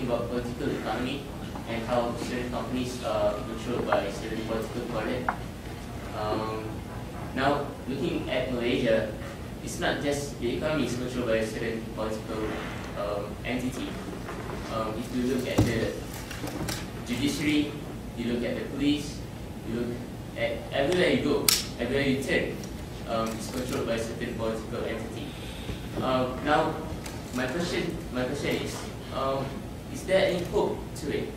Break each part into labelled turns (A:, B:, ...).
A: about political economy and how certain companies are controlled by certain political party. Now, looking at Malaysia, it's not just the economy is controlled by a certain political entity. If you look at the judiciary, you look at the police, you look at everywhere you go, everywhere you turn, it's controlled by a certain political entity. Now, my question is there any hope to it?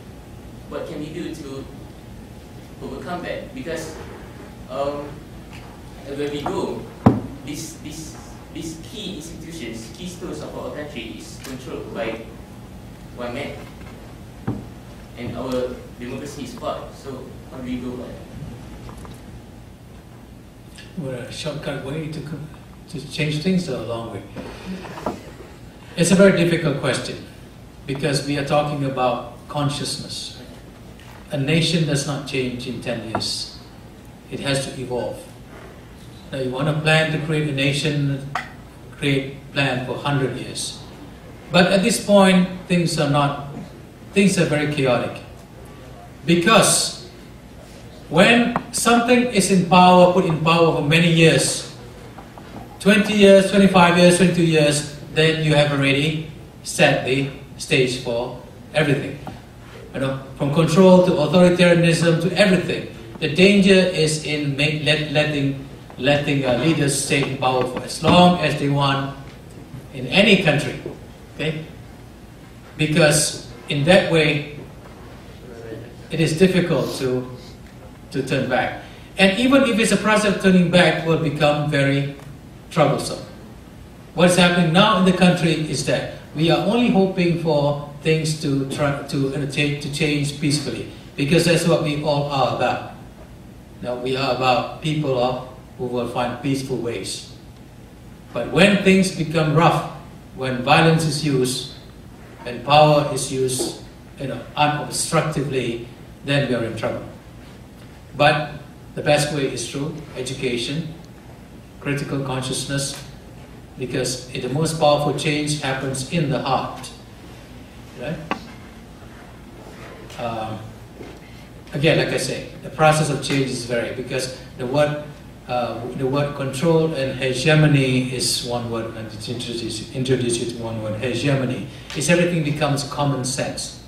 A: What can we do to overcome that? Because where we go, these key institutions, keystones of our country is controlled by one man, and our democracy is flawed. So how do we go about it?
B: Well, a shortcut way to change things or a long way? It's a very difficult question because we are talking about consciousness. A nation does not change in 10 years. It has to evolve. Now you want to plan to create a nation, plan for 100 years. But at this point, things are very chaotic. Because when something is in power, put in power for many years, 20 years, 25 years, 22 years, then you have already set the stage for everything. You know, from control to authoritarianism to everything. The danger is in letting leaders stay in power for as long as they want in any country. Okay? Because in that way, it is difficult to turn back. And even if it's a process of turning back, it will become very troublesome. What's happening now in the country is that we are only hoping for things to change peacefully, because that's what we all are about. Now we are about people who will find peaceful ways. But when things become rough, when violence is used, and power is used, unobstructively, then we are in trouble. But the best way is through education, critical consciousness, because the most powerful change happens in the heart. Right? Again, like I say, the process of change is because the word control and hegemony is one word, and it's introduce you to one word, hegemony. It's everything becomes common sense.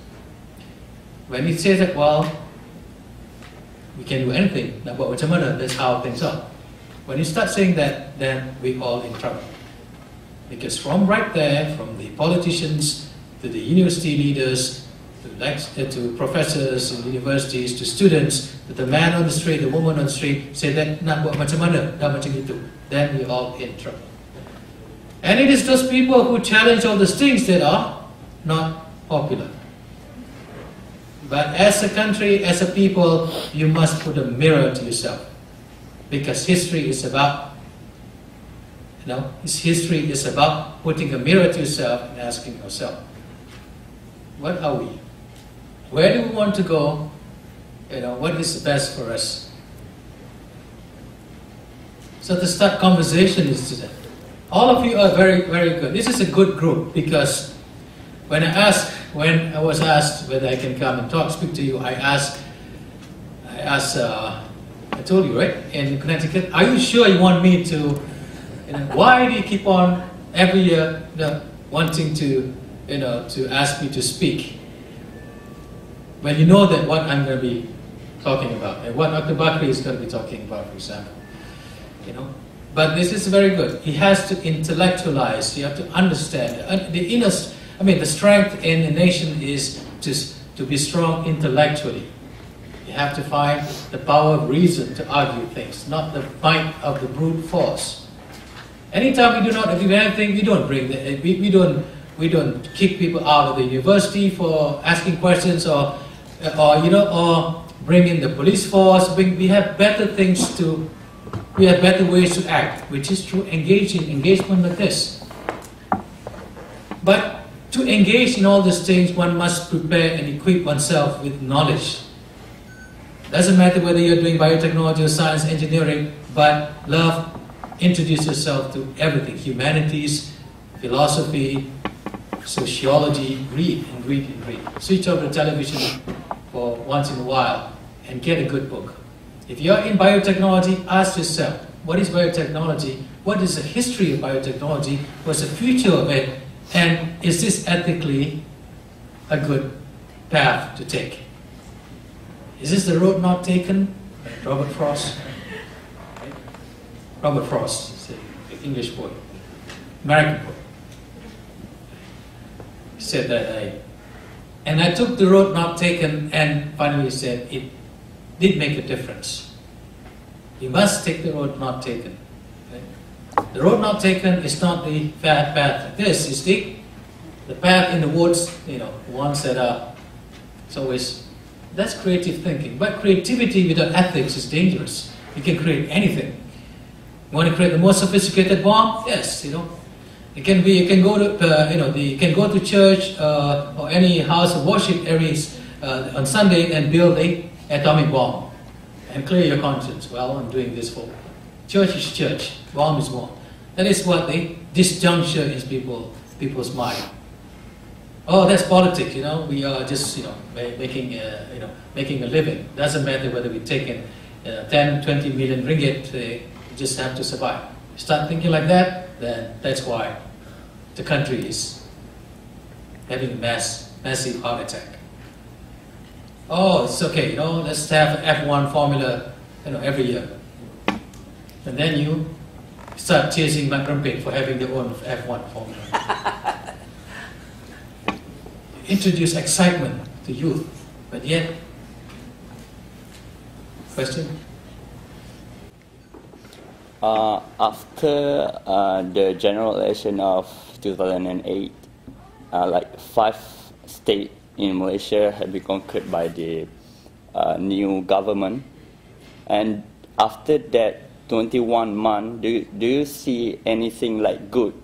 B: When it says that, well, we can do anything, that's how things are. When you start saying that, then we're all in trouble. Because from right there, from the politicians to the university leaders, to professors in universities, to students, to the man on the street, the woman on the street, say that nak buat macam mana, dah macam itu, then we're all in trouble. And it is those people who challenge all these things that are not popular. But as a country, as a people, you must put a mirror to yourself. Because history is about, history is about putting a mirror to yourself and asking yourself, what are we? Where do we want to go? What is best for us? So to start conversation is today. All of you are very, very good. This is a good group because when I was asked whether I can come and speak to you, I told you, right, in Connecticut, are you sure you want me to, why do you keep on every year wanting to ask me to speak when you know that what I'm going to be talking about and what Dr. Bakri is going to be talking about, for example, But this is very good. He has to intellectualize. You have to understand the strength in a nation is to be strong intellectually. You have to find the power of reason to argue things, not the might of the brute force. Anytime we do not agree with anything, we don't we don't kick people out of the university for asking questions or bring in the police force. We have better ways to act, which is through engagement like this. But to engage in all these things, one must prepare and equip oneself with knowledge. Doesn't matter whether you're doing biotechnology or science, engineering, but introduce yourself to everything, humanities, philosophy, sociology, read and read and read. Switch off the television for once in a while and get a good book. If you're in biotechnology, ask yourself, what is biotechnology? What is the history of biotechnology? What's the future of it? And is this ethically a good path to take? Is this the road not taken? Robert Frost. Robert Frost is an English poet, American poet. He said that and I took the road not taken, and finally said it did make a difference. You must take the road not taken. Okay? The road not taken is not the path. This is the path in the woods, ones that are, it's always, that's creative thinking. But creativity without ethics is dangerous. You can create anything. You want to create the most sophisticated bomb? Yes, It can be. You can go to you can go to church or any house of worship areas on Sunday and build an atomic bomb and clear your conscience. Well, I'm doing this for church is church, bomb is bomb. That is what the disjuncture is people's mind. Oh, that's politics. We are just making making a living. Doesn't matter whether we take in 10, 20 million ringgit. You just have to survive. Start thinking like that, then that's why the country is having a massive heart attack. Oh, it's okay, let's have F1 formula, every year. And then you start chasing Mark Rumpet for having their own F1 formula. Introduce excitement to youth, but yet, question?
C: After the general election of 2008, like 5 states in Malaysia have been conquered by the new government, and after that 21 months, do you see anything like good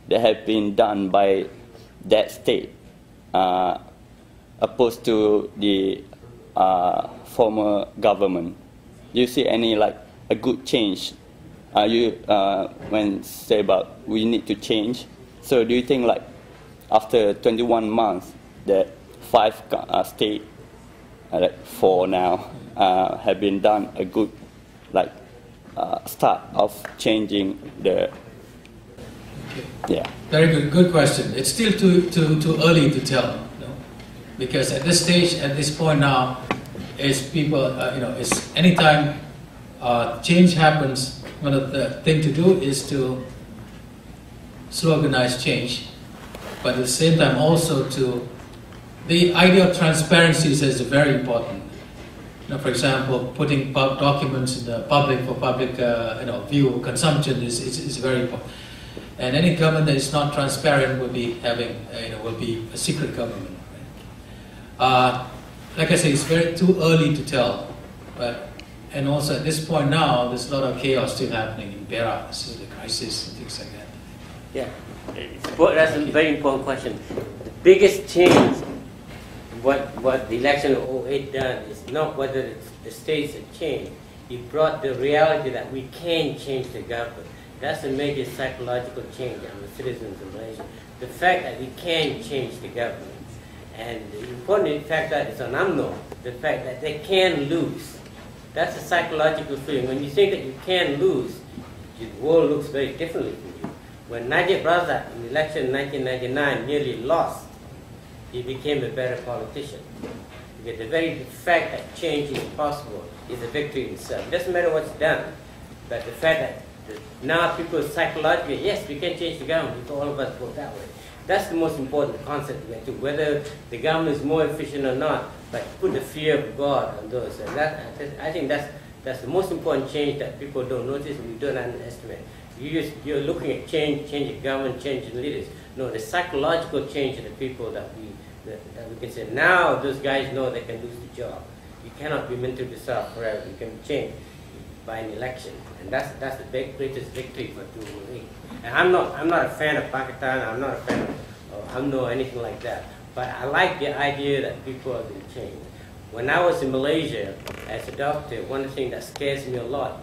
C: that have been done by that state opposed to the former government? Do you see any like a good change? When say about we need to change, so do you think like after 21 months that 5 states, like 4 now, have been done a good start of changing the? Yeah.
B: Very good question. It's still too early to tell, because at this stage, at this point now, is people it's anytime change happens. One of the things to do is to sloganize change, but at the same time also the idea of transparency is very important. For example, putting documents in the public for public view consumption is very important. And any government that is not transparent will be having will be a secret government. Right? Like I say, it's too early to tell, but. And also at this point now, there's a lot of chaos still happening in Perak, so the crisis and things like that.
D: Yeah, that's a very important question. The biggest change, what the election of 2008 done is not whether the states have changed. It brought the reality that we can change the government. That's a major psychological change on the citizens of Malaysia. The fact that we can change the government. And the important factor is on UMNO, the fact that they can lose. That's a psychological feeling. When you think that you can lose, the world looks very differently from you. When Najib Razak in the election in 1999 nearly lost, he became a better politician. Because the very fact that change is possible is a victory in itself. It doesn't matter what's done, but the fact that now people psychologically, yes, we can change the government if all of us vote that way. That's the most important concept to get to, whether the government is more efficient or not, but put the fear of God on those. And I think that's the most important change that people don't notice and we don't underestimate. You're looking at changing government, changing leaders. No, the psychological change of the people that we can say, now those guys know they can lose the job. You cannot be mentally dissolved forever. You can change by an election. And that's the greatest victory for 2008. And I'm not a fan of Pakistan, I'm not a fan of UMNO or anything like that. But I like the idea that people are going to change. When I was in Malaysia as a doctor, one of the things that scares me a lot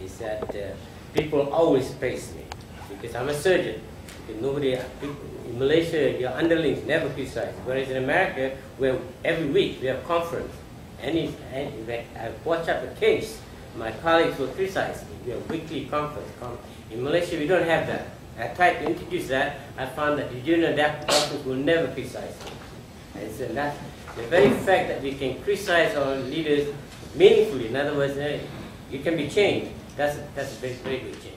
D: is that people always praise me because I'm a surgeon. Nobody, in Malaysia, your underlings never criticize. Whereas in America, where every week we have conference, and if I watch up a case, my colleagues will criticize me. We have weekly conference. In Malaysia, we don't have that. I tried to introduce that. I found that the junior doctors will never criticize me. And so that's the very fact that we can criticize our leaders meaningfully. In other words, you can be changed. That's a very, very big change.